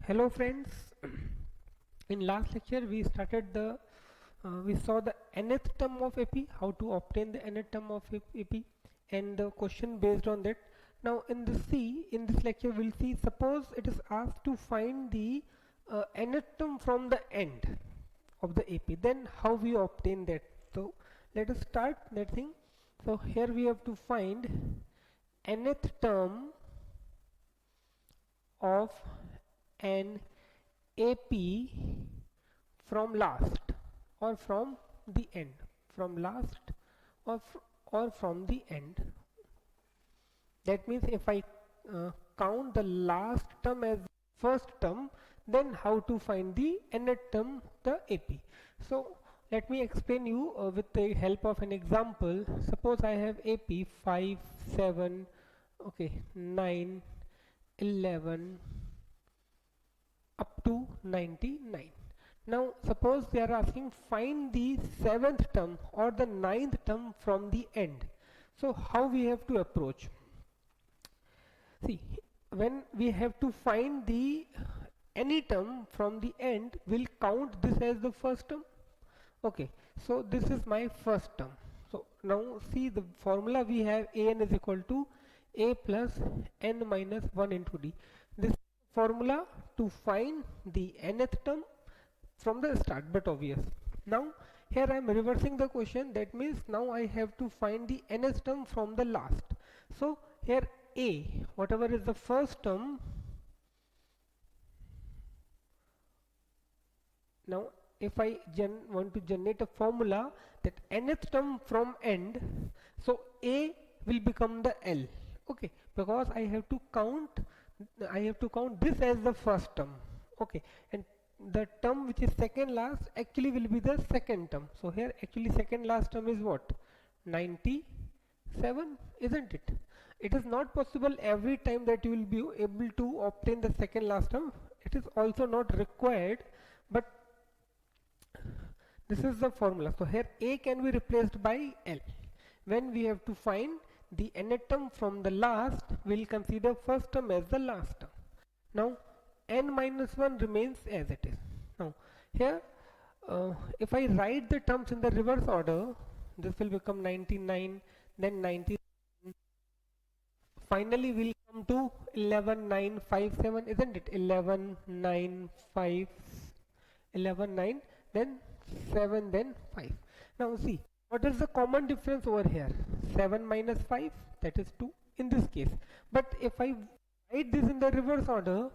Hello friends. In last lecture we saw the nth term of AP, how to obtain the nth term of AP, and the question based on that. Now in this lecture we'll see, suppose it is asked to find the nth term from the end of the AP, then how we obtain that. So let us start that thing. So here we have to find nth term of an AP from last or from the end, from last or from the end. That means if I count the last term as first term, then how to find the nth term, the AP. So let me explain you with the help of an example. Suppose I have AP 5, 7, okay, 9, 11 up to 99. Now suppose they are asking find the seventh term or the ninth term from the end. So how we have to approach? See, when we have to find the any term from the end, we'll count this as the first term. Okay, so this is my first term. So now see the formula we have, an is equal to a plus n minus 1 into d. This formula to find the nth term from the start, but obvious. Now here I am reversing the question. That means now I have to find the nth term from the last. So here a, whatever is the first term. Now if I want to generate a formula that nth term from end, so a will become the L, okay, because I have to count this as the first term, okay, and the term which is second last actually will be the second term. So here actually second last term is what, 97, isn't it? It is not possible every time that you will be able to obtain the second last term. It is also not required, but this is the formula. So here a can be replaced by L. When we have to find the nth term from the last, we'll consider first term as the last term. Now n minus 1 remains as it is. Now here if I write the terms in the reverse order, this will become 99, then 90. Finally we'll come to 11957, isn't it? 11957, 11 9, then 7, then 5. Now see, what is the common difference over here? 7 minus 5, that is 2 in this case. But if I write this in the reverse order,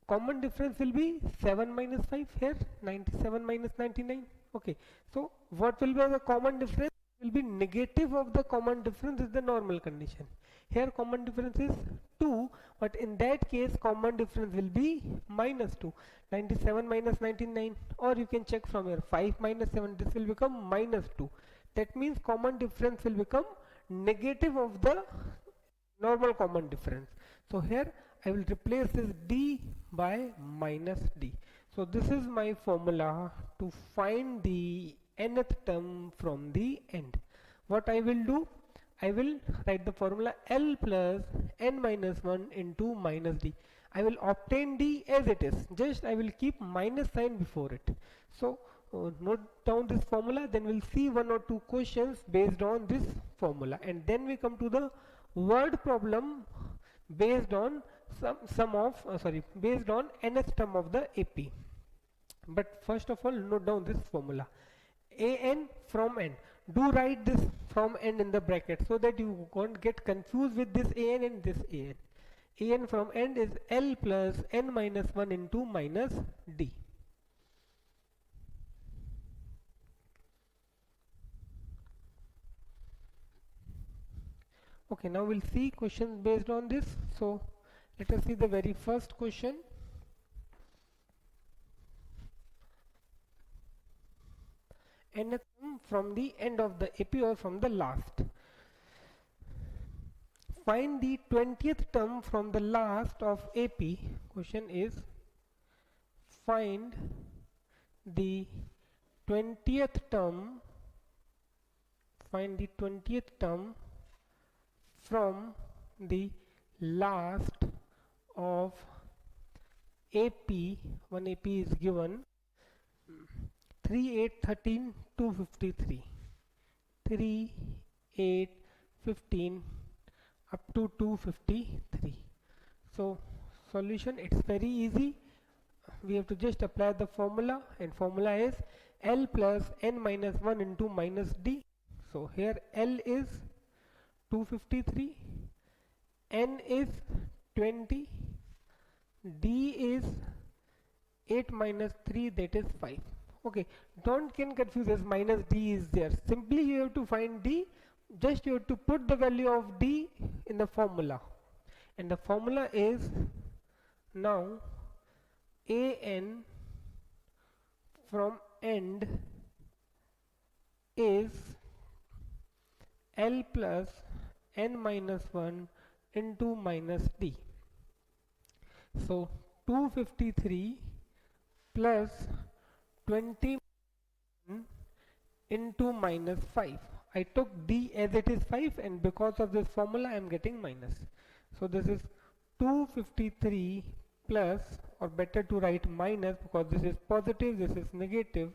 common difference will be 7 minus 5 here, 97 minus 99. Okay, so what will be the common difference? Will be negative of the common difference is the normal condition. Here common difference is 2, but in that case common difference will be minus 2. 97 minus 99, or you can check from here, 5 minus 7, this will become minus 2. That means common difference will become negative of the normal common difference. So here I will replace this d by minus d. So this is my formula to find the nth term from the end. What I will do, I will write the formula L plus n minus 1 into minus d. I will obtain d as it is, just I will keep minus sign before it. So note down this formula, then we'll see one or two questions based on this formula, and then we come to the word problem based on based on nth term of the AP. But first of all, note down this formula, an from n. Do write this from n in the bracket so that you won't get confused with this an and this an. An from n is L plus n minus 1 into minus d. Okay, now we'll see questions based on this. So let us see the very first question. Nth term from the end of the AP or from the last. Find the 20th term from the last of AP. Question is, find the 20th term, find the 20th term from the last of AP, one AP is given 3, 8, 13, 253. 3, 8, 15 up to 253. So solution, it's very easy. We have to just apply the formula, and formula is L plus n minus 1 into minus D. So here L is 253, n is 20, D is 8 minus 3, that is 5. Okay, don't get confused as minus D is there. Simply you have to find D, just you have to put the value of D in the formula. And the formula is now an from end is L plus n minus 1 into minus D. So 253 plus 20 into minus 5. I took D as it is 5, and because of this formula I am getting minus. So this is 253 plus, or better to write minus because this is positive, this is negative,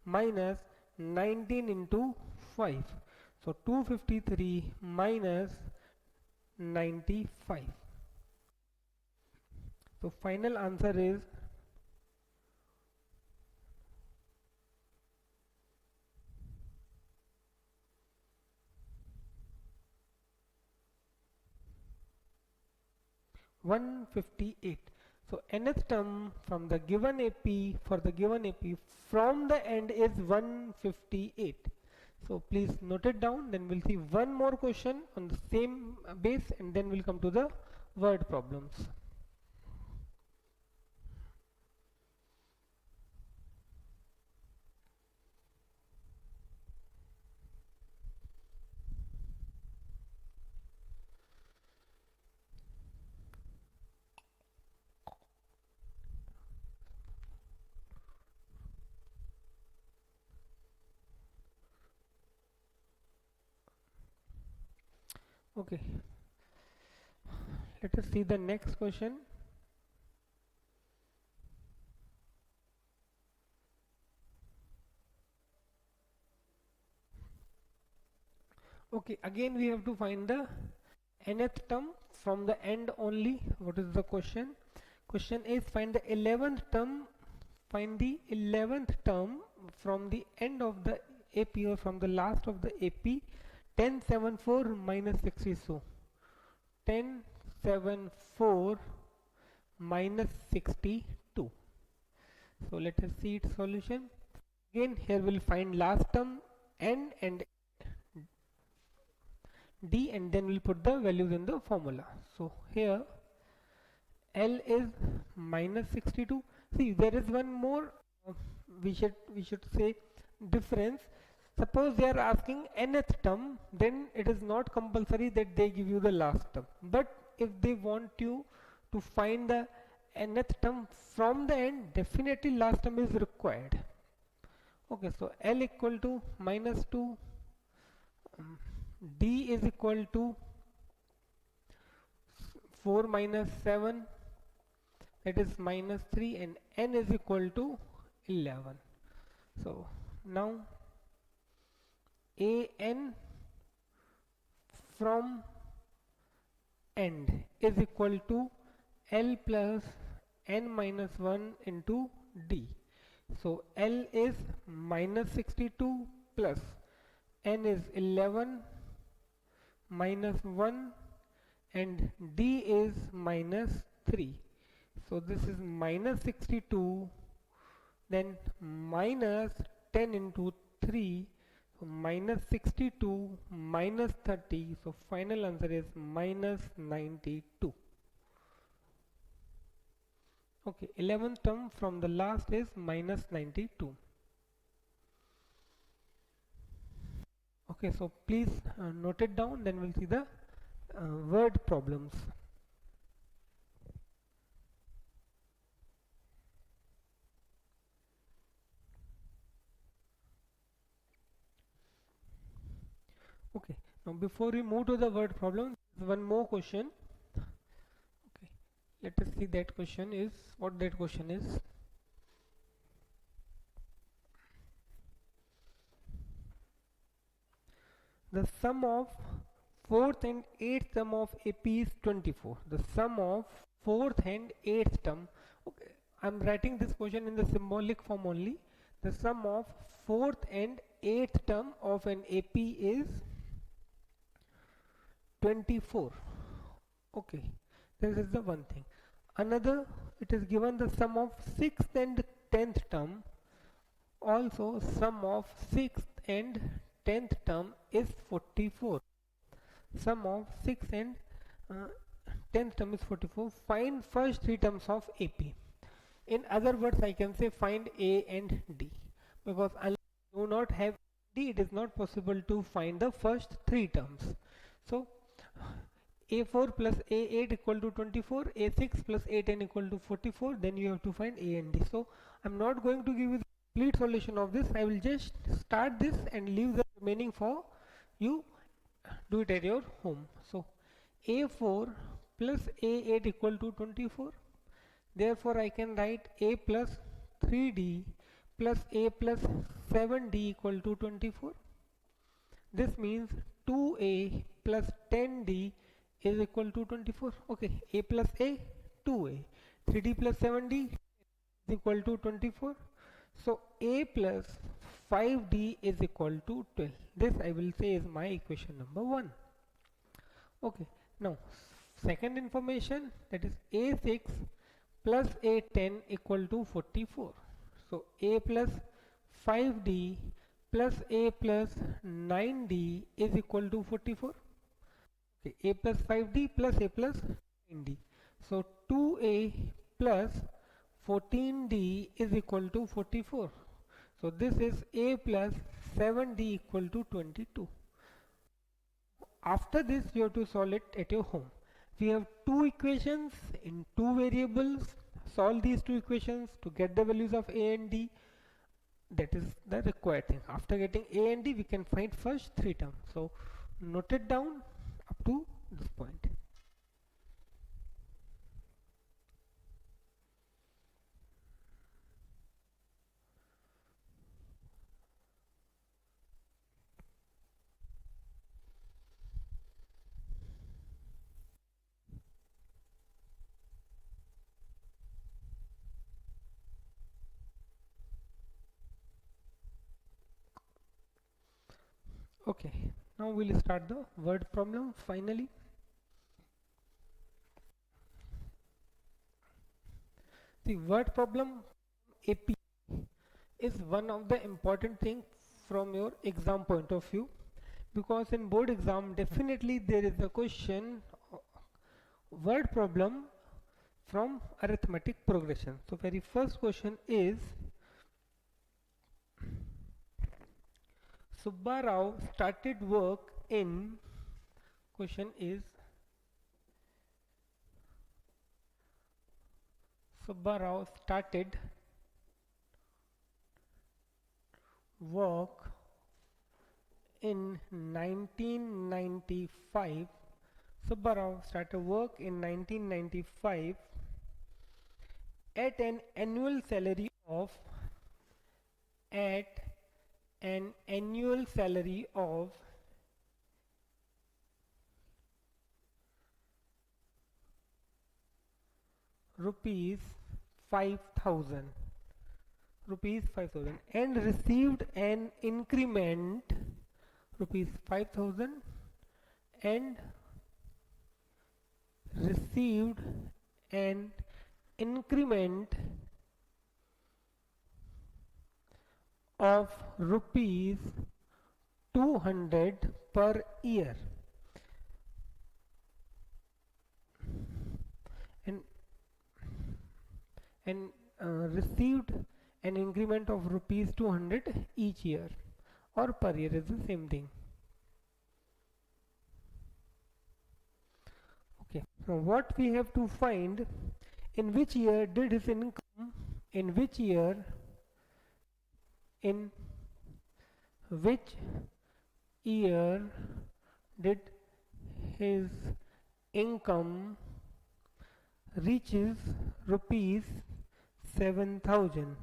minus 19 into 5. So 253 minus 95. So final answer is 158. So nth term from the given AP, for the given AP from the end is 158. So please note it down. Then we'll see one more question on the same base, and then we'll come to the word problems. Okay, let us see the next question. Okay, again we have to find the nth term from the end only. What is the question? Question is find the 11th term. Find the 11th term from the end of the AP, or from the last of the AP. 1074 minus 60. So 1074 minus 62. So let us see its solution. Again here we'll find last term n and D, and then we'll put the values in the formula. So here L is minus 62. See, there is one more we should say difference. Suppose they are asking nth term, then it is not compulsory that they give you the last term. But if they want you to find the nth term from the end, definitely last term is required. Okay, so L equal to minus 2, D is equal to 4 minus 7, that is minus 3, and n is equal to 11. So now an from end is equal to L plus n minus 1 into D. So L is minus 62 plus n is 11 minus 1, and D is minus 3. So this is minus 62, then minus 10 into 3, so minus 62 minus 30. So final answer is minus 92. Okay, 11th term from the last is minus 92. Okay, so please note it down, then we'll see the word problems. Okay, now before we move to the word problem, one more question. Okay, Let us see that question is what that question is. The sum of fourth and eighth term of AP is 24. The sum of fourth and eighth term. Okay, I'm writing this question in the symbolic form only. The sum of fourth and eighth term of an AP is 24. Okay, this is the one thing. Another, it is given the sum of sixth and tenth term. Also, sum of sixth and tenth term is 44. Sum of sixth and uh, tenth term is 44. Find first three terms of AP. In other words, I can say find A and D, because unless you do not have D, it is not possible to find the first three terms. So A4 plus A8 equal to 24, A6 plus A10 equal to 44, then you have to find A and D. So I'm not going to give you the complete solution of this. I will just start this and leave the remaining for you do it at your home. So A4 plus A8 equal to 24. Therefore I can write A plus 3D plus A plus 7D equal to 24. This means 2A plus 10D is equal to 24. Okay, A plus A, 2A. 3D plus 7D is equal to 24. So A plus 5D is equal to 12. This I will say is my equation number 1. Okay, now second information, that is A6 plus A10 equal to 44. So A plus 5D plus A plus 9D is equal to 44. Okay, A plus 5D plus A plus 9D. So 2A plus 14D is equal to 44. So this is A plus 7D equal to 22. After this you have to solve it at your home. We have two equations in two variables. Solve these two equations to get the values of A and D. That is the required thing. After getting A and D, we can find first three terms. So note it down up to this point. Okay, now we'll start the word problem finally. The word problem AP is one of the important things from your exam point of view, because in board exam definitely there is a question word problem from arithmetic progression. So very first question is, Subbarao started work in, question is, Subbarao started work in 1995. Subbarao started work in 1995 at an annual salary of rupees 5,000 and received an increment rupees 5,000 and received an increment of rupees 200 per year, and received an increment of rupees 200 each year, or per year is the same thing. Okay, so what we have to find, in which year did his income, in which year did his income reaches rupees 7,000.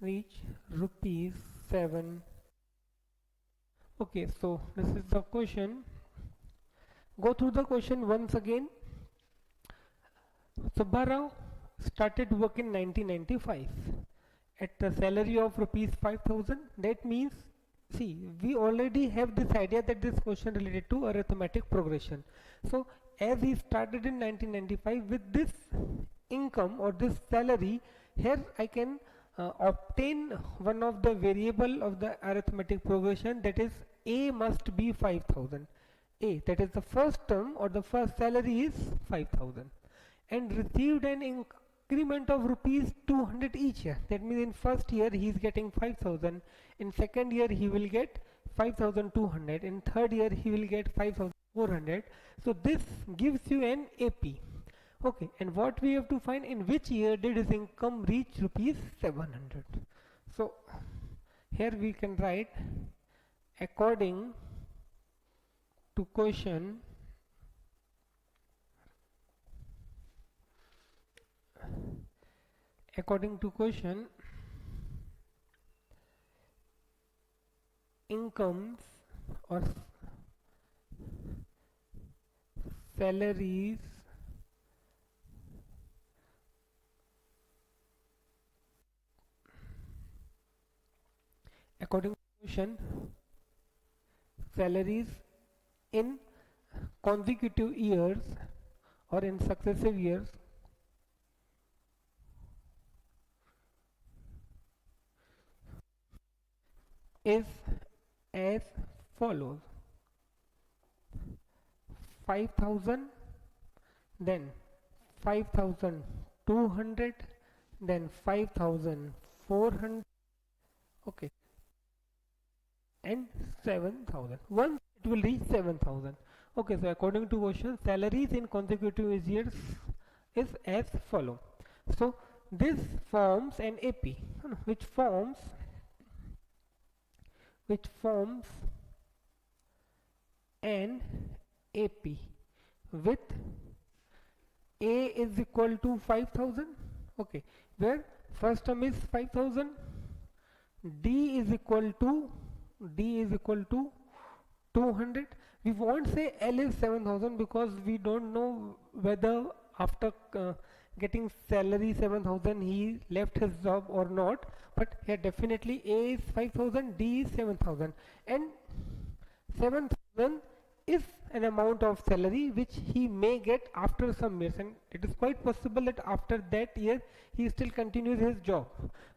Reach rupees 7. Okay, so this is the question. Go through the question once again. Subbarao started work in 1995 at a salary of rupees 5,000. That means, see, we already have this idea that this question related to arithmetic progression. So as he started in 1995 with this income or this salary, here I can obtain one of the variable of the arithmetic progression, that is a must be 5,000. A, that is the first term or the first salary is 5,000, and received an increment of rupees 200 each year. That means in first year he is getting 5,000, in second year he will get 5,200, in third year he will get 5,400. So this gives you an AP. Okay, and what we have to find, in which year did his income reach rupees 700. So here we can write, according to question, incomes or salaries according to question, salaries in consecutive years or in successive years is as follows: 5,000, then 5,200, then 5,400, okay, and 7,000. Once it will reach 7,000. Okay, so according to question, salaries in consecutive years is as follow. So this forms an AP, which forms an AP with A is equal to 5,000. Okay, where first term is 5,000, D is equal to 200. We won't say L is 7,000 because we don't know whether after getting salary 7,000 he left his job or not, but here definitely A is 5,000, D is 7,000, and 7,000 is an amount of salary which he may get after some years, and it is quite possible that after that year he still continues his job.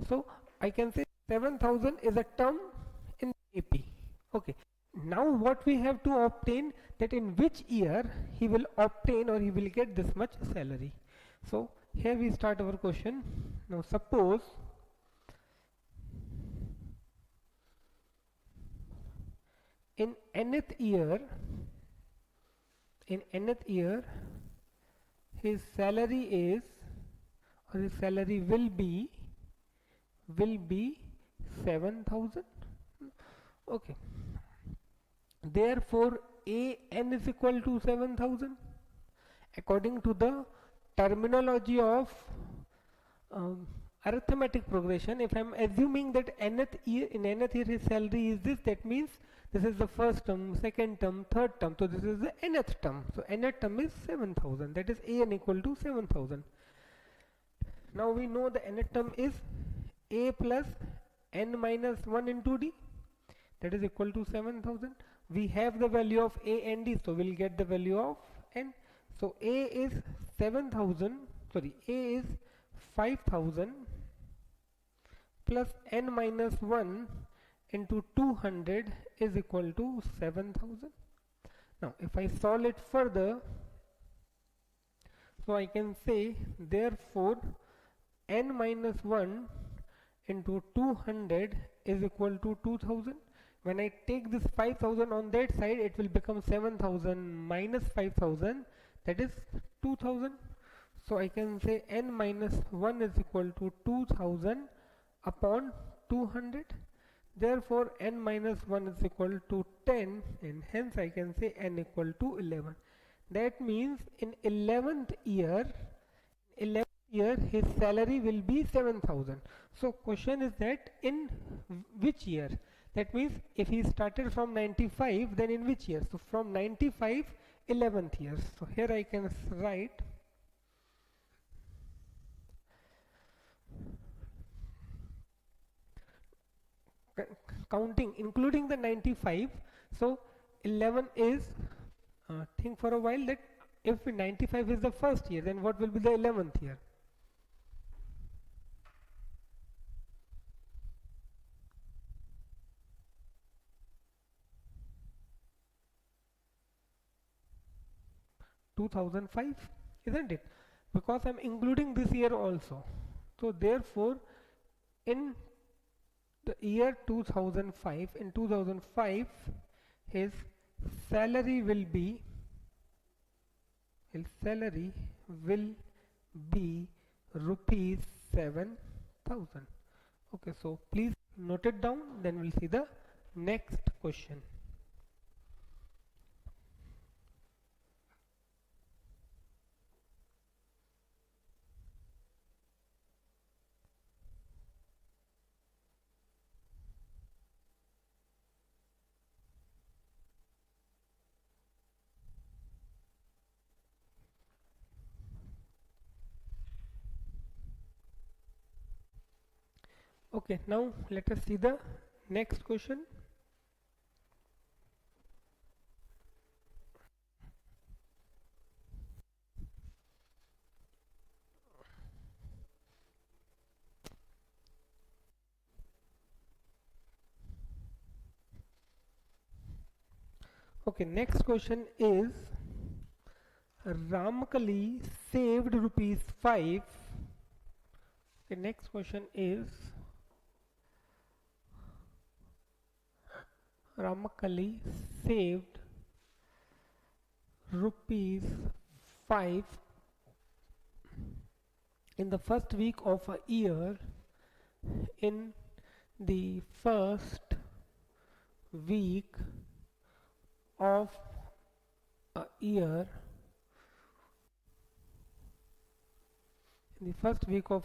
So I can say 7,000 is a term in AP. Okay, now what we have to obtain, that in which year he will obtain or he will get this much salary. So here we start our question. Now suppose in nth year his salary is, or his salary will be 7,000. Okay, therefore an is equal to 7,000 according to the terminology of arithmetic progression. If I am assuming that nth year, in nth year his salary is this, that means this is the first term, second term, third term, so this is the nth term. So nth term is 7,000, that is an equal to 7,000. Now we know the nth term is a plus n minus 1 into d, that is equal to 7,000. We have the value of a and d, so we'll get the value of n. So a is 7,000, sorry, a is 5,000 plus n minus 1 into 200 is equal to 7,000. Now if I solve it further, so I can say therefore n minus 1 into 200 is equal to 2,000. When I take this 5,000 on that side, it will become 7,000 minus 5,000, that is 2,000. So I can say n minus 1 is equal to 2,000 upon 200. Therefore n minus 1 is equal to 10, and hence I can say n equal to 11. That means in 11th year his salary will be 7,000. So question is that in which year? That means if he started from 95, then in which year? So from 95, 11th year. So here I can write counting including the 95. So 11 is think for a while that if 95 is the first year, then what will be the 11th year? (2005), isn't it? Because I'm including this year also. So therefore in the year 2005, in 2005 his salary will be rupees 7,000. Okay, so please note it down, then we'll see the next question. Okay, now let us see the next question. Okay, next question is Ramkali saved rupees 5. The next question is Ramakali saved rupees 5 in the first week of a year. In the first week of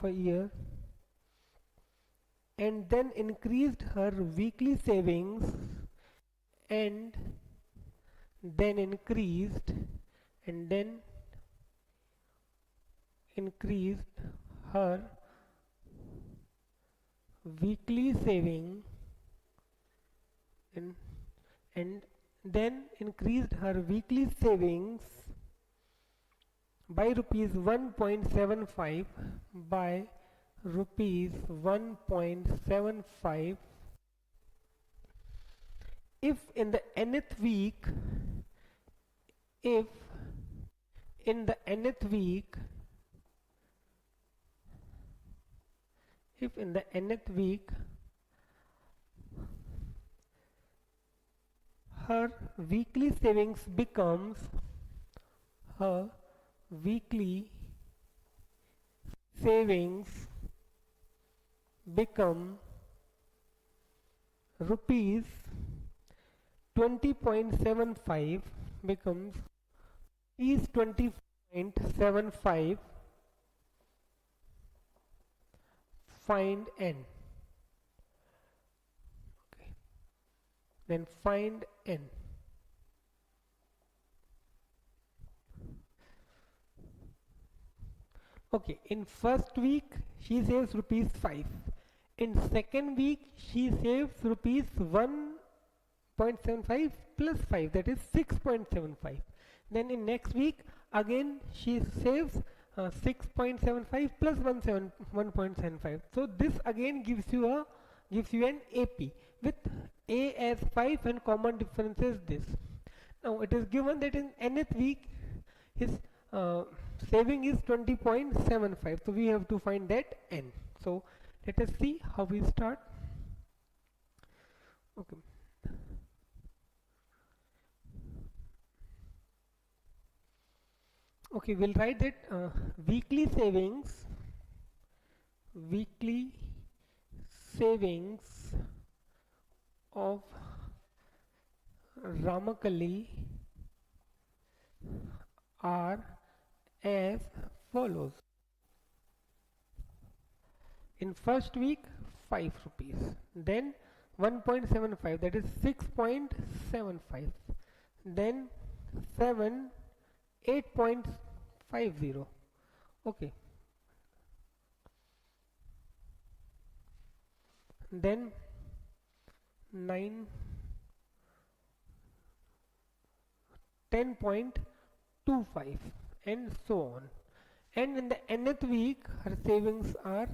a year, and then increased her weekly savings, and then increased her weekly saving and then increased her weekly savings by rupees 1.75 by rupees 1.75 if in the nth week her weekly savings becomes rupees 20.75 becomes is 20.75. Find n. Okay. Then find n. Okay, in first week she saves rupees 5. In second week she saves rupees 1.75 plus 5, that is 6.75. Then in next week again she saves 6.75 plus 1.75. So this again gives you an AP with A as 5 and common difference is this. Now it is given that in nth week his saving is 20.75, so we have to find that n. So let us see how we start. Okay. Okay, we'll write that weekly savings of Ramakali are as follows. In first week 5 rupees, then 1.75, that is 6.75, then 7 8.50. Okay, then 9 10.25 and so on. And in the nth week her savings are,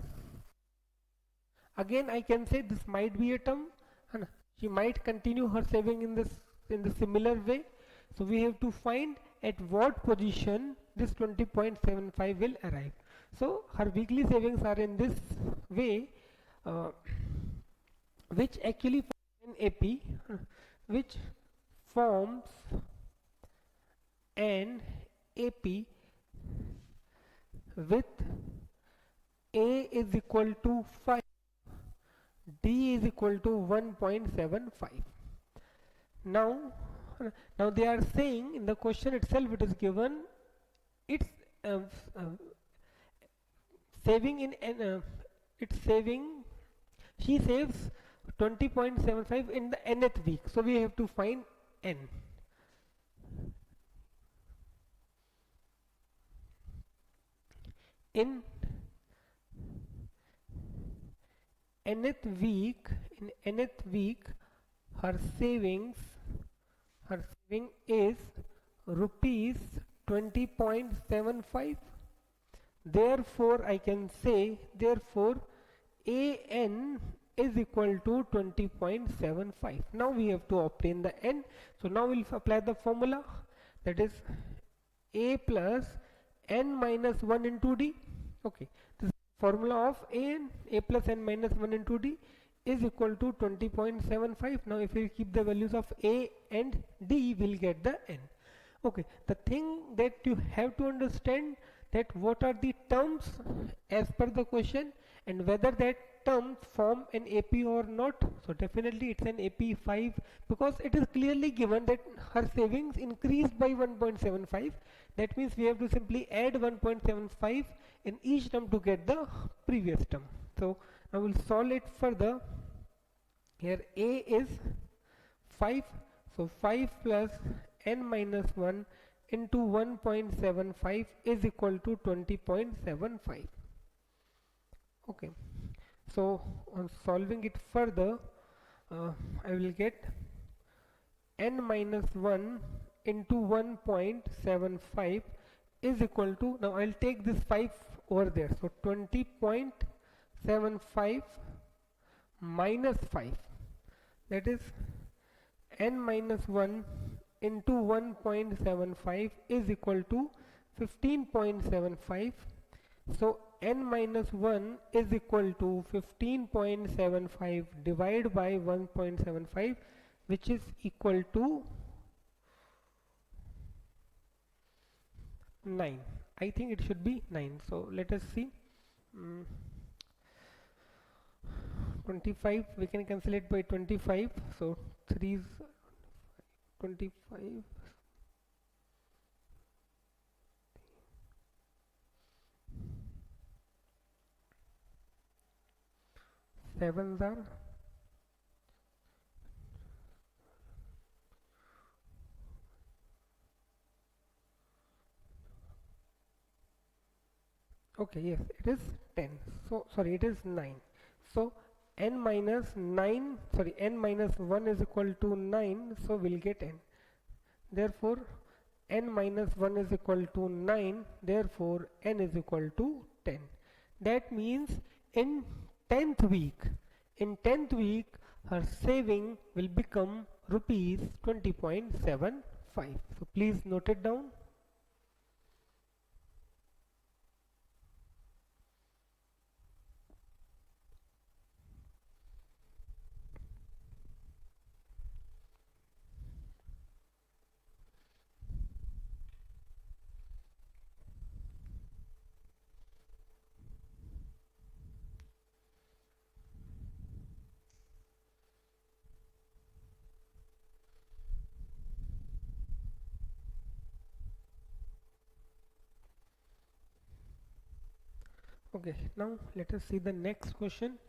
again I can say this might be a term and she might continue her saving in this in the similar way. So we have to find at what position this 20.75 will arrive. So her weekly savings are in this way, uh, which actually forms an AP, which forms an AP with A is equal to 5, D is equal to 1.75. Now, now they are saying in the question itself it is given it's uh, uh, saving in it's saving, she saves 20.75 in the nth week, so we have to find n. In nth week, her saving is rupees 20.75. Therefore I can say, therefore an is equal to 20.75. Now we have to obtain the n, so now we'll apply the formula, that is a plus n minus 1 into d. Okay, this formula of a plus n minus 1 into d is equal to 20.75. Now if we keep the values of a and d, we'll get the n. Okay, the thing that you have to understand, that what are the terms as per the question and whether that terms form an AP or not. So definitely it's an AP5, because it is clearly given that her savings increased by 1.75. that means we have to simply add 1.75 in each term to get the previous term. So I will solve it further. Here A is 5, so 5 plus n minus 1 into 1.75 is equal to 20.75. Okay, so on solving it further, I will get n minus 1 into 1.75 is equal to, now I'll take this 5 over there, so 20.75 minus 5, that is n minus 1 into 1.75 is equal to 15.75. So n minus 1 is equal to 15.75 divided by 1.75, which is equal to 9. I think it should be 9. So let us see. 25, we can cancel it by 25. So 3 is 25. 7s are okay, yes, it is 10. So sorry, it is 9. So n minus 9, sorry, n minus 1 is equal to 9, so we'll get n. Therefore n minus 1 is equal to 9, therefore n is equal to 10. That means in 10th week her saving will become rupees 20.75. So please note it down. Okay, now let us see the next question.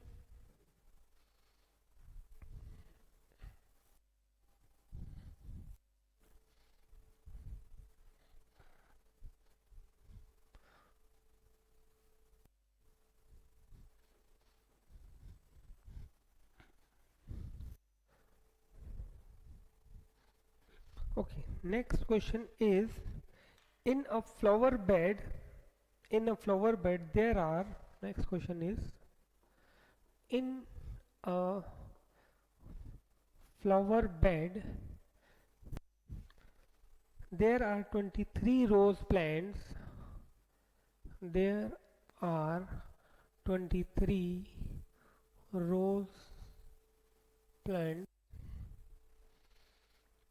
Okay, next question is, in a flower bed, there are, next question is, in a flower bed there are 23 rose plants. There are 23 rose plants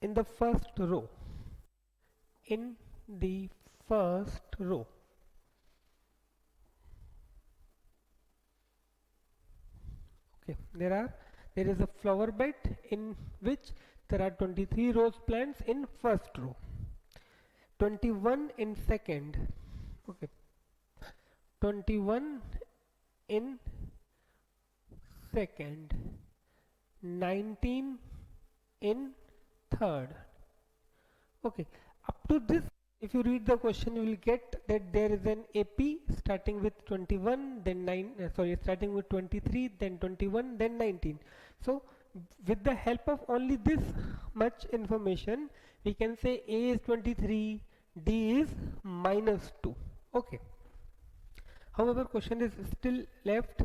in the first row. In the first row. Okay, there is a flower bed in which there are 23 rose plants in first row, 21 in second, okay, 21 in second, 19 in third. Okay, up to this, if you read the question, you will get that there is an AP starting with 21, then starting with 23, then 21, then 19. So with the help of only this much information, we can say A is 23, D is -2. Okay. However, question is still left.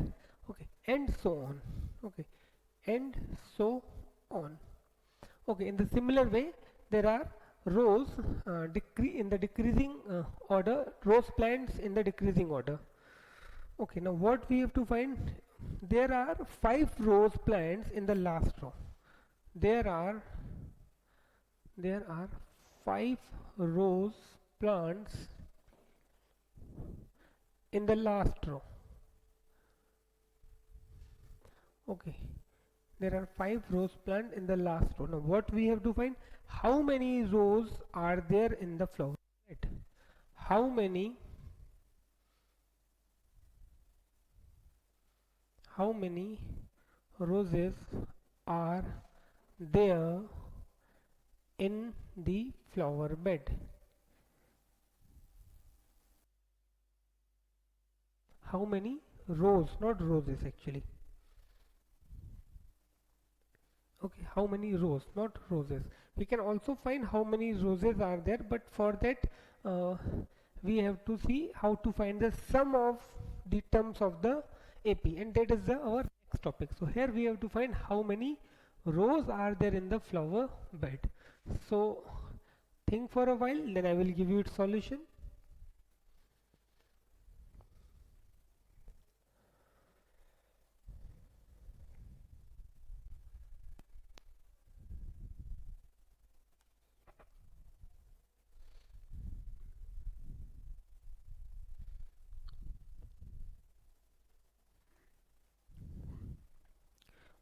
Okay, and so on. Okay, and so on. Okay, in the similar way, there are rows in the decreasing order, rose plants in the decreasing order. Okay, now what we have to find? There are 5 rose plants in the last row. There are 5 rose plants in the last row. Okay, there are 5 rose plants in the last row. Now what we have to find? How many rows are there in the flower bed? How many roses are there in the flower bed? How many rows, not roses actually. Okay, how many rows, not roses. We can also find how many roses are there, but for that we have to see how to find the sum of the terms of the AP, and that is our next topic. So here we have to find how many rows are there in the flower bed. So think for a while, then I will give you its solution.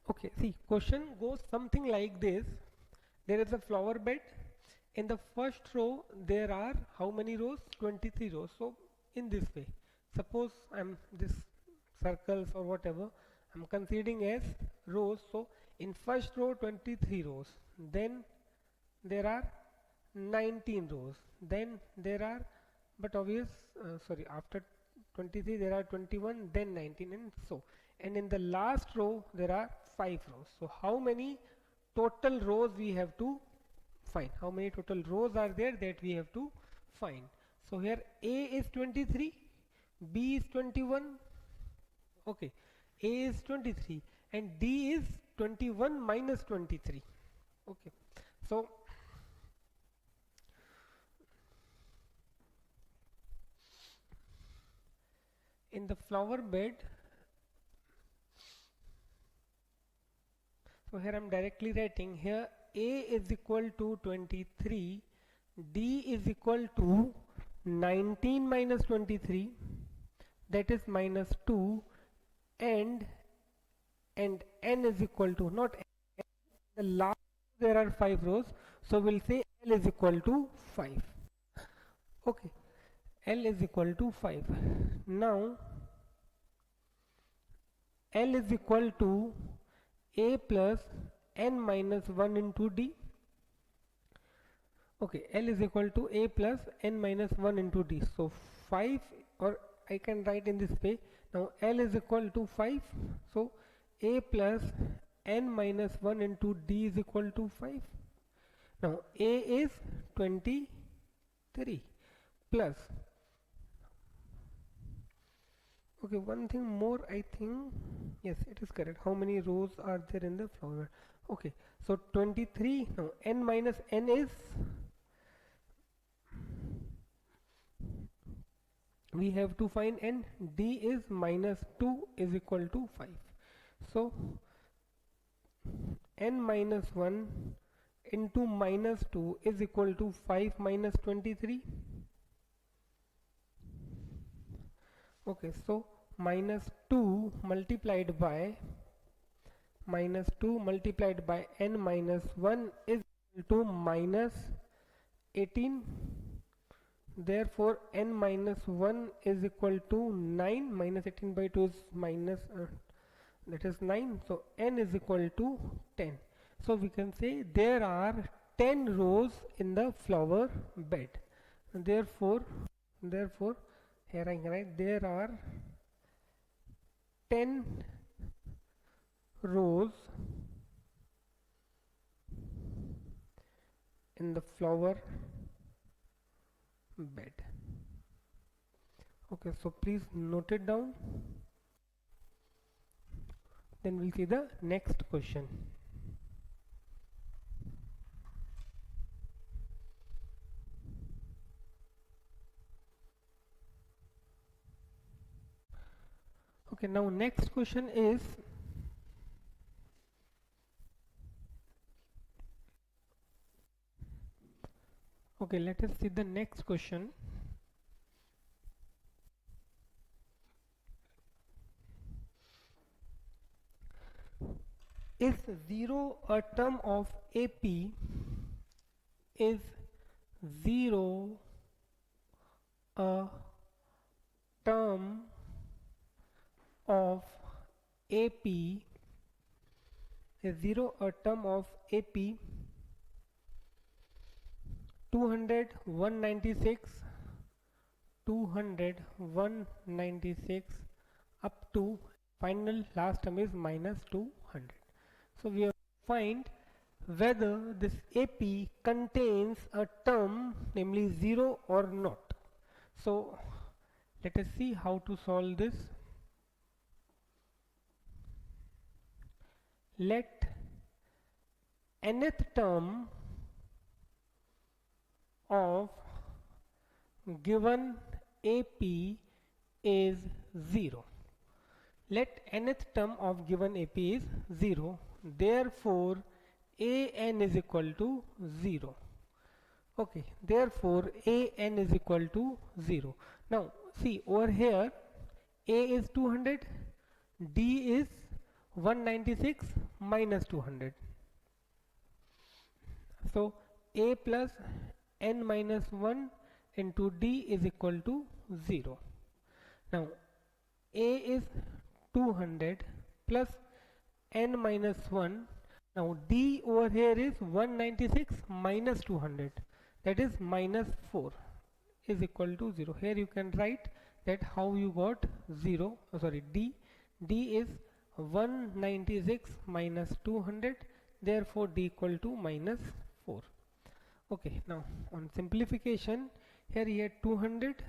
Okay, see, question goes something like this. There is a flower bed. In the first row, there are how many rows? 23 rows. So, in this way, suppose I'm this circles or whatever, I'm considering as rows. So, in first row, 23 rows. Then there are 19 rows. Then there are, but obvious, sorry, after 23 there are 21, then 19, and so. And in the last row there are 5 rows. So how many total rows we have to find? How many total rows are there that we have to find? So here A is 23, B is 21, okay, A is 23, and D is 21 minus 23. Okay, so in the flower bed, so here I am directly writing here A is equal to 23, D is equal to 19 minus 23, that is -2, and N is equal to, not N, the last there are 5 rows, so we'll say L is equal to 5. Okay, L is equal to 5. Now L is equal to A plus n minus 1 into D. Okay, L is equal to A plus n minus 1 into D. So 5, or I can write in this way. Now L is equal to 5. So A plus n minus 1 into D is equal to 5. Now A is 23 plus. Okay, one thing more, I think. Yes, it is correct. How many rows are there in the flower? Okay, so 23. Now n minus n is, we have to find n. D is minus 2 is equal to 5. So n minus 1 into minus 2 is equal to 5 minus 23. Okay, so minus 2 multiplied by n minus 1 is equal to minus 18. Therefore n minus 1 is equal to 9. Minus 18 by 2 is minus that is 9. So n is equal to 10. So we can say there are 10 rows in the flower bed. Therefore here I can write there are 10 rows in the flower bed. Okay, so please note it down. Then we'll see the next question. Okay, now next question is, okay, let us see the next question. Is 0 a term of AP? Is 0 a term of AP? Is 0 a term of AP? 200, 196, 200, 196 up to final last term is minus 200. So we have to find whether this AP contains a term, namely 0 or not. So let us see how to solve this. Let nth term of given AP is 0. Let nth term of given AP is 0. Therefore an is equal to 0. Okay, therefore an is equal to 0. Now see over here, A is 200, D is 196 minus 200. So A plus n minus 1 into D is equal to 0. Now A is 200 plus n minus 1. Now D over here is 196 minus 200, that is minus 4 is equal to 0. Here you can write that how you got 0, D is 196 minus 200, therefore D equal to minus 4. Okay, now on simplification, here you had 200,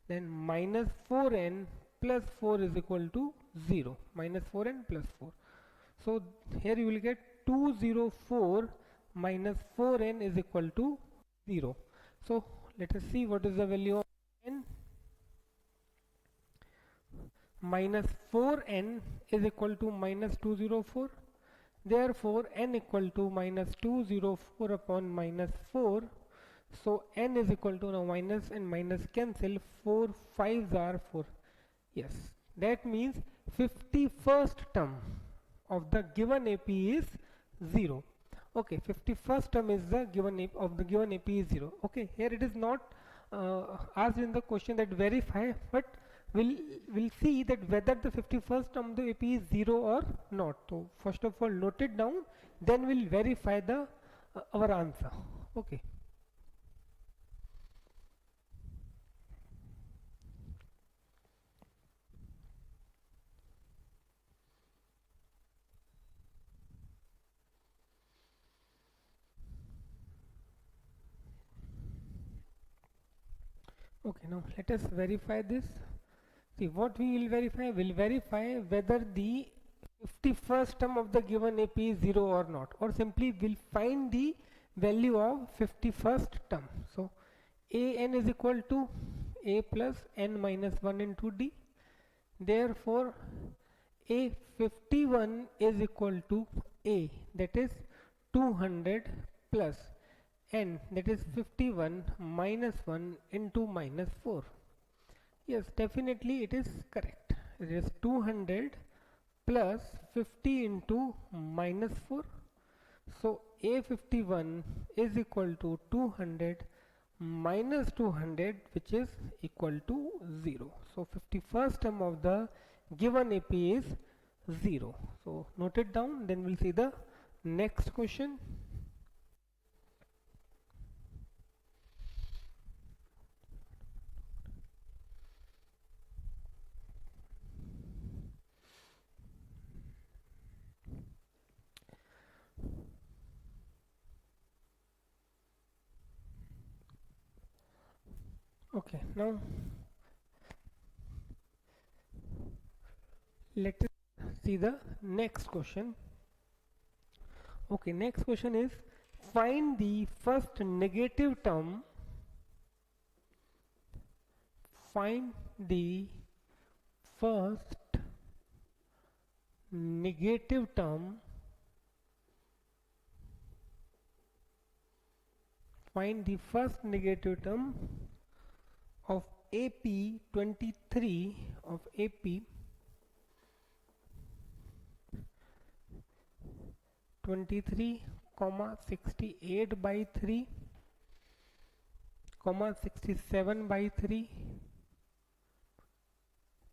then minus 4n plus 4 is equal to 0, minus 4n plus 4. So here you will get 204 minus 4n is equal to 0. So let us see what is the value of n. Minus 4n is equal to minus 204. Therefore n equal to minus 204 upon minus 4. So n is equal to, now minus and minus cancel, 4 5s are 4. Yes, that means 51st term of the given AP is 0. Okay, 51st term is the given AP of the given AP is 0. Okay, here it is not asked in the question that verify, but we'll we'll see that whether the 51st term of the AP is 0 or not. So first of all note it down, then we'll verify the our answer. Okay. Okay, now let us verify this. See what we will verify. We'll verify whether the 51st term of the given AP is 0 or not, or simply we'll find the value of 51st term. So an is equal to a plus n minus 1 into d. Therefore a51 is equal to a, that is 200, plus n, that is 51 minus 1 into minus 4. Yes, definitely it is correct. It is 200 plus 50 into minus 4. So a51 is equal to 200 minus 200, which is equal to 0. So 51st term of the given AP is 0. So note it down, then we'll see the next question. Okay, now let us see the next question. Okay, next question is find the first negative term. Find the first negative term. Find the first negative term of AP 23 of AP 23, 68 by 3, 67 by 3,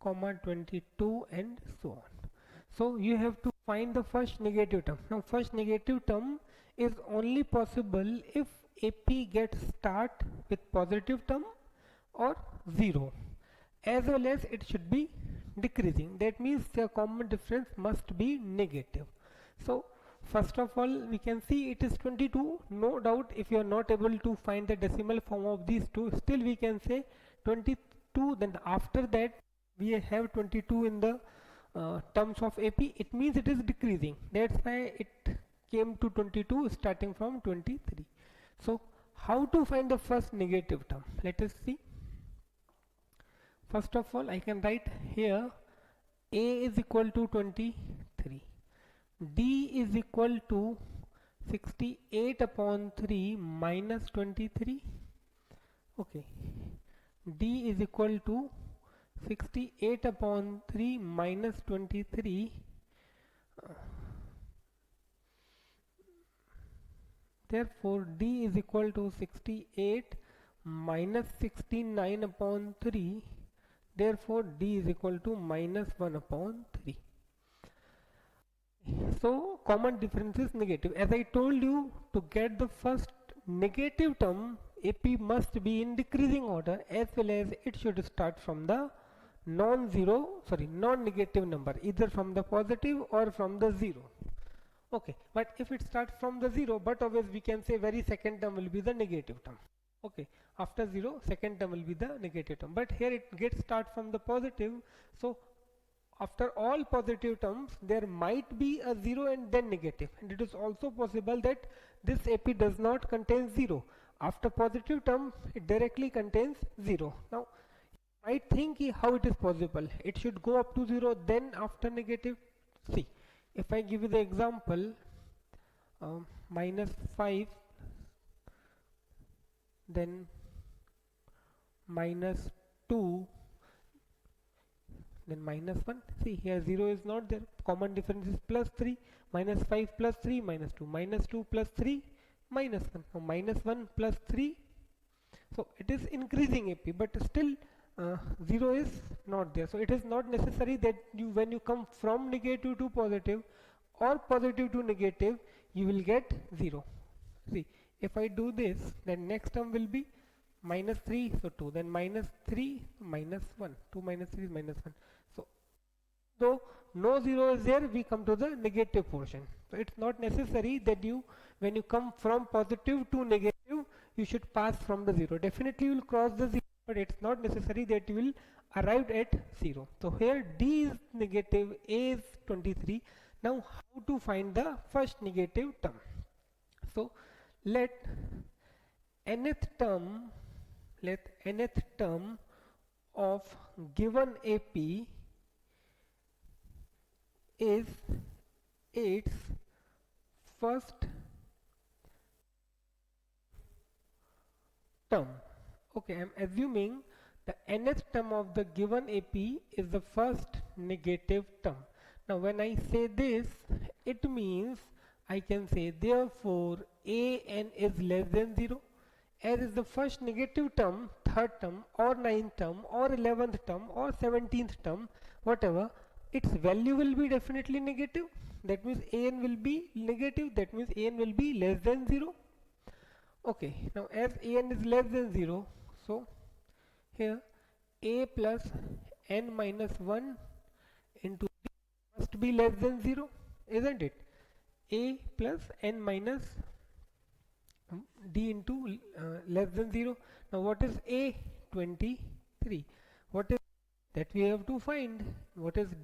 22, and so on. So you have to find the first negative term. Now first negative term is only possible if AP gets start with positive term or 0, as well as it should be decreasing. That means the common difference must be negative. So first of all we can see it is 22. No doubt, if you are not able to find the decimal form of these two, still we can say 22. Then after that we have 22 in the terms of AP. It means it is decreasing. That's why it came to 22 starting from 23. So how to find the first negative term? Let us see. First of all I can write here a is equal to 23, d is equal to 68 upon 3 minus 23. Okay, d is equal to 68 upon 3 minus 23. Therefore d is equal to 68 minus 69 upon 3. Therefore d is equal to minus 1 upon 3. So common difference is negative. As I told you, to get the first negative term, AP must be in decreasing order, as well as it should start from the non-negative number, either from the positive or from the 0. Okay, but if it starts from the 0, but always we can say very second term will be the negative term. Okay, after 0, second term will be the negative term, but here it gets start from the positive. So after all positive terms there might be a 0 and then negative, and it is also possible that this AP does not contain 0. After positive term it directly contains 0. Now I think how it is possible. It should go up to 0, then after negative. See, if I give you the example, minus 5, then minus 2, then minus 1. See, here 0 is not there. Common difference is plus 3. Minus 5 plus 3 minus 2. Minus 2 plus 3 minus 1. Now minus 1 plus 3. So it is increasing AP, but still 0 is not there. So it is not necessary that you, when you come from negative to positive or positive to negative, you will get 0. See, if I do this, then next term will be minus 3, so 2, then minus 3, minus 1, 2 minus 3 is minus 1. So though no 0 is there, we come to the negative portion. So it's not necessary that you, when you come from positive to negative, you should pass from the 0. Definitely you will cross the 0, but it's not necessary that you will arrive at 0. So here D is negative, A is 23. Now how to find the first negative term? So let nth term of given AP is its first term. Okay, I am assuming the nth term of the given AP is the first negative term. Now when I say this, it means I can say therefore AN is less than 0, as is the first negative term, third term or ninth term or 11th term or 17th term, whatever, its value will be definitely negative. That means AN will be negative, that means AN will be less than 0. Okay, now as AN is less than 0, so here A plus N minus 1 into D must be less than 0, isn't it? A plus N minus D into less than 0. Now what is A? 23. What is that we have to find? What is D?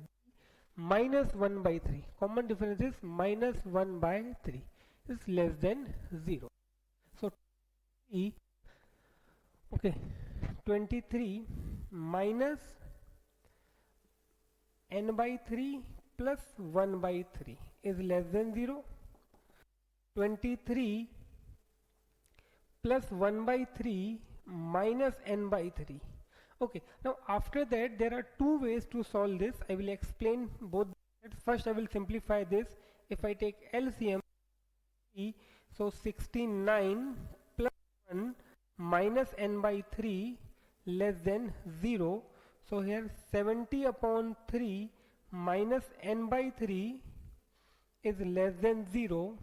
Minus 1 by 3. Common difference is minus 1 by 3 is less than 0. So okay, 23 minus N by 3 plus 1 by 3 is less than 0. 23 plus 1 by 3 minus N by 3. Okay, now after that there are two ways to solve this. I will explain both. First I will simplify this. If I take LCM, so 69 plus 1 minus N by 3 less than 0. So here 70 upon 3 minus N by 3 is less than 0.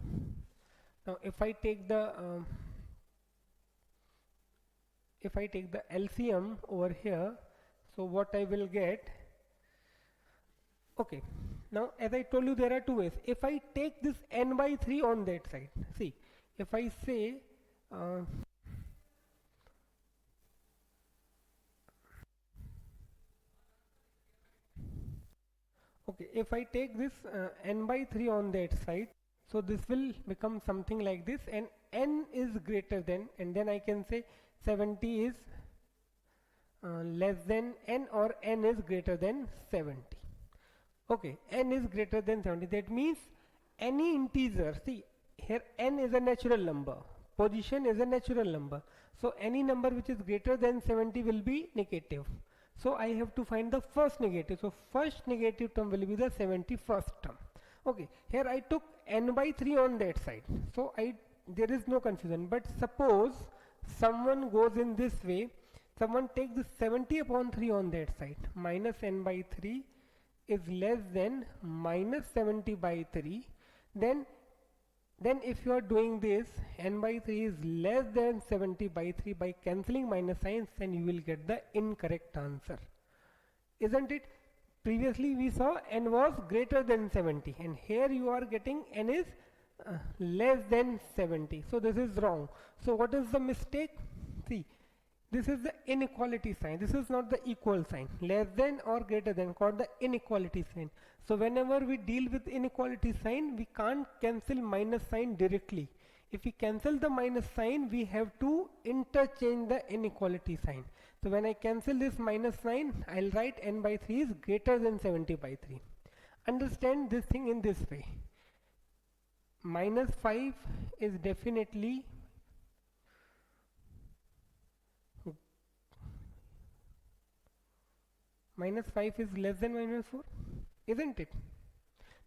Now if I take the LCM over here, so what I will get, okay, now as I told you there are two ways. If I take this N by 3 on that side, see, if I say okay, if I take this N by 3 on that side, so this will become something like this, and N is greater than, and then I can say 70 is less than N, or N is greater than 70. Okay, N is greater than 70. That means any integer, see here N is a natural number, position is a natural number. So any number which is greater than 70 will be negative. So I have to find the first negative. So first negative term will be the 71st term. Okay, here I took N by 3 on that side. So there is no confusion. But suppose someone goes in this way, someone takes the 70 upon 3 on that side, minus N by 3 is less than minus 70 by 3, then if you are doing this, N by 3 is less than 70 by 3, by cancelling minus signs, then you will get the incorrect answer, isn't it? Previously we saw N was greater than 70, and here you are getting N is less than 70, so this is wrong. So what is the mistake? See, this is the inequality sign, this is not the equal sign. Less than or greater than called the inequality sign. So whenever we deal with inequality sign, we can't cancel minus sign directly. If we cancel the minus sign, we have to interchange the inequality sign. So when I cancel this minus sign, I'll write N by 3 is greater than 70 by 3. Understand this thing in this way. Minus 5 is definitely minus 5 is less than minus 4, isn't it?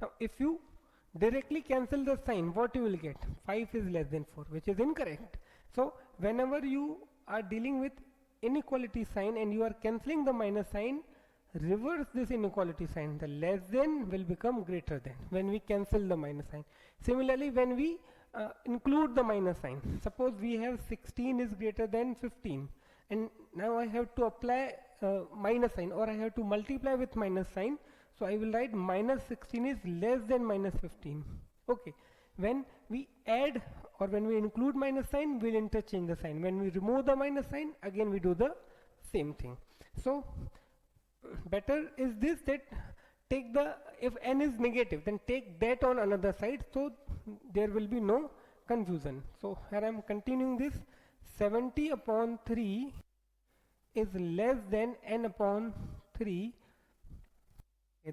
Now if you directly cancel the sign, what you will get? 5 is less than 4, which is incorrect. So whenever you are dealing with inequality sign and you are cancelling the minus sign, reverse this inequality sign. The less than will become greater than when we cancel the minus sign. Similarly, when we include the minus sign, suppose we have 16 is greater than 15, and now I have to apply minus sign, or I have to multiply with minus sign. So I will write minus 16 is less than minus 15. Okay, when we add or when we include minus sign, we'll interchange the sign. When we remove the minus sign, again we do the same thing. So better is this, that take the, if n is negative, then take that on another side, so there will be no confusion. So here I am continuing this. 70 upon 3 is less than n upon 3.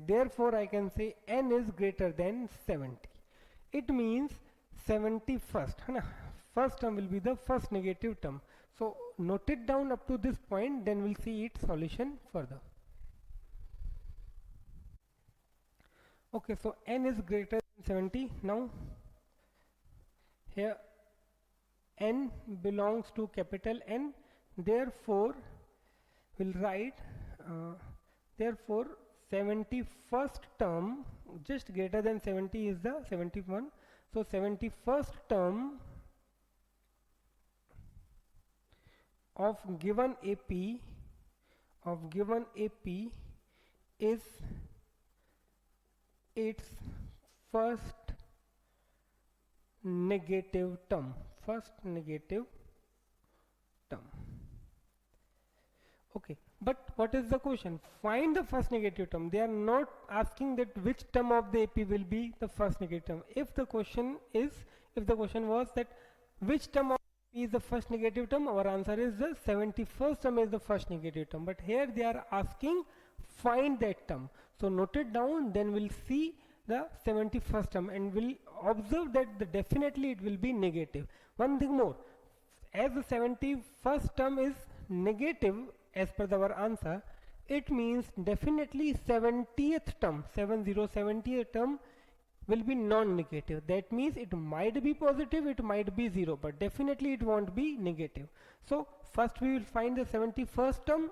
Therefore I can say n is greater than 70. It means 71st, first term will be the first negative term. So note it down up to this point, then we'll see its solution further. Okay, so n is greater than 70. Now here n belongs to capital N, therefore we'll write therefore 71st term, just greater than 70 is the 71, so 71st term of given AP is its first negative term. Okay, but what is the question? Find the first negative term. They are not asking that which term of the AP will be the first negative term. If the question was that which term of AP is the first negative term, our answer is the 71st term is the first negative term. But here they are asking find that term. So note it down, then we'll see the 71st term and we'll observe that definitely it will be negative. One thing more, as the 71st term is negative as per our answer, it means definitely 70th term, 70th term will be non-negative. That means it might be positive, it might be 0, but definitely it won't be negative. So first we will find the 71st term,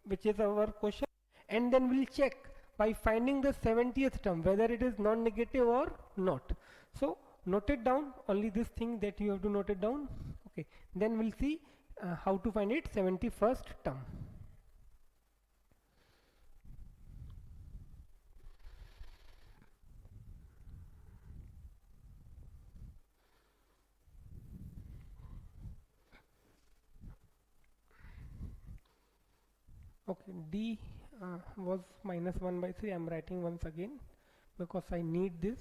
which is our question, and then we'll check by finding the 70th term whether it is non-negative or not. So note it down, only this thing that you have to note it down. Okay, then we'll see how to find it 71st term. Okay, D was minus 1 by 3. I am writing once again because I need this.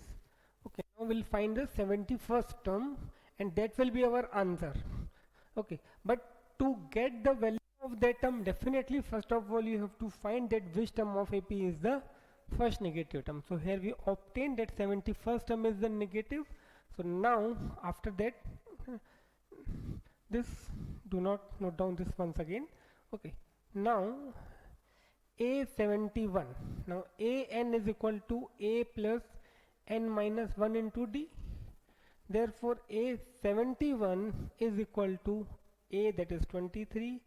Okay, now we'll find the 71st term and that will be our answer. Okay, but to get the value of that term, definitely first of all you have to find that which term of AP is the first negative term. So here we obtain that 71st term is the negative. So now after that, this, do not note down this once again. Okay, now A71, now AN is equal to A plus N minus 1 into D. Therefore A71 is equal to A, that is 23,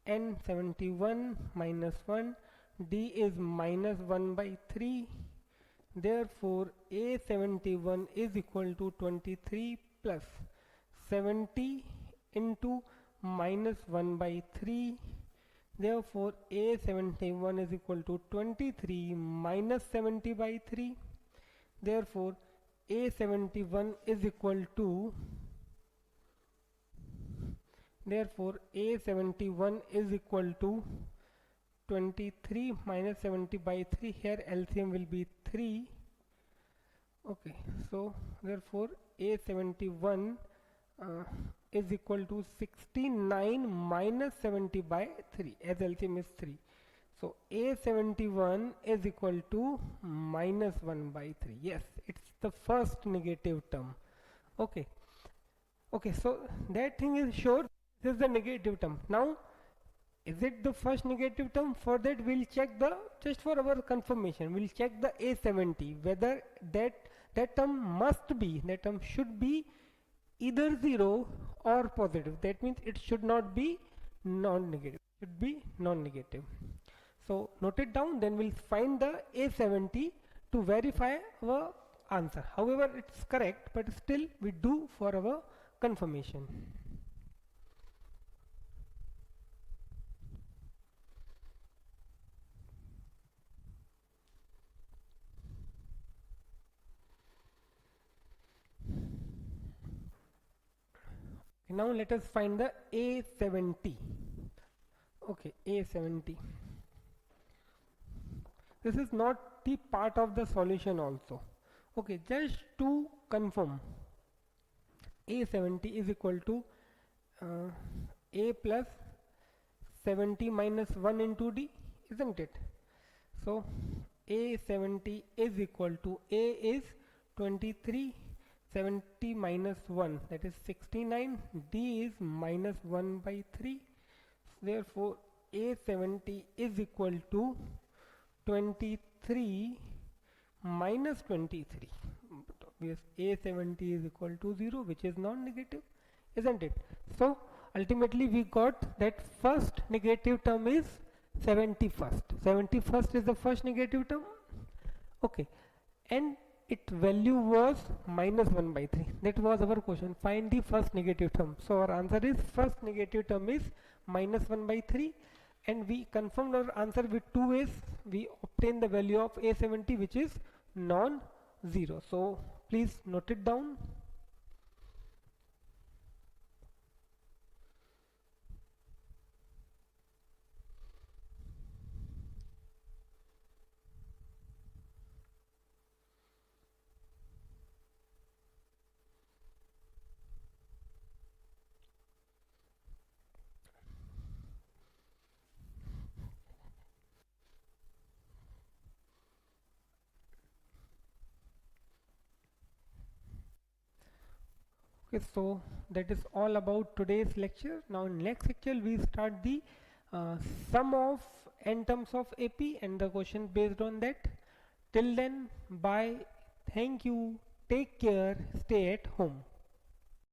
N 71 minus 1, D is minus 1 by 3. Therefore A71 is equal to 23 plus 70 into minus 1 by 3. Therefore A71 is equal to 23 minus 70 by 3. Therefore A71 is equal to A71 is equal to 23 minus 70 by 3. Here LCM will be 3. Okay, so therefore A71 is equal to 69 minus 70 by 3, as LCM is 3. So A71 is equal to minus 1 by 3. Yes, it's the first negative term. Okay, so that thing is sure, this is the negative term. Now is it the first negative term? For that we'll check the, just for our confirmation, we'll check the A70 whether that term must be, that term should be either 0 or positive. That means it should not be non-negative, should be non-negative. So note it down, then we'll find the A70 to verify our answer. However, it's correct, but still we do for our confirmation. Now let us find the A70. Okay, A70. This is not the part of the solution also. Okay, just to confirm, A70 is equal to A plus 70 minus 1 into D, isn't it? So A70 is equal to A is 23, 70 minus 1, that is 69, D is minus 1 by 3. Therefore A70 is equal to 23 minus 23. Obvious, A70 is equal to 0, which is non-negative, isn't it? So ultimately we got that first negative term is 71st. 71st is the first negative term. Okay, and its value was minus 1 by 3. That was our question. Find the first negative term. So our answer is first negative term is minus 1 by 3, and we confirmed our answer with 2 ways. We obtain the value of A70, which is non-zero. So please note it down. Okay, so that is all about today's lecture. Now in next lecture we start the uh, sum of n terms of AP and the question based on that. Till then, bye, thank you, take care, stay at home.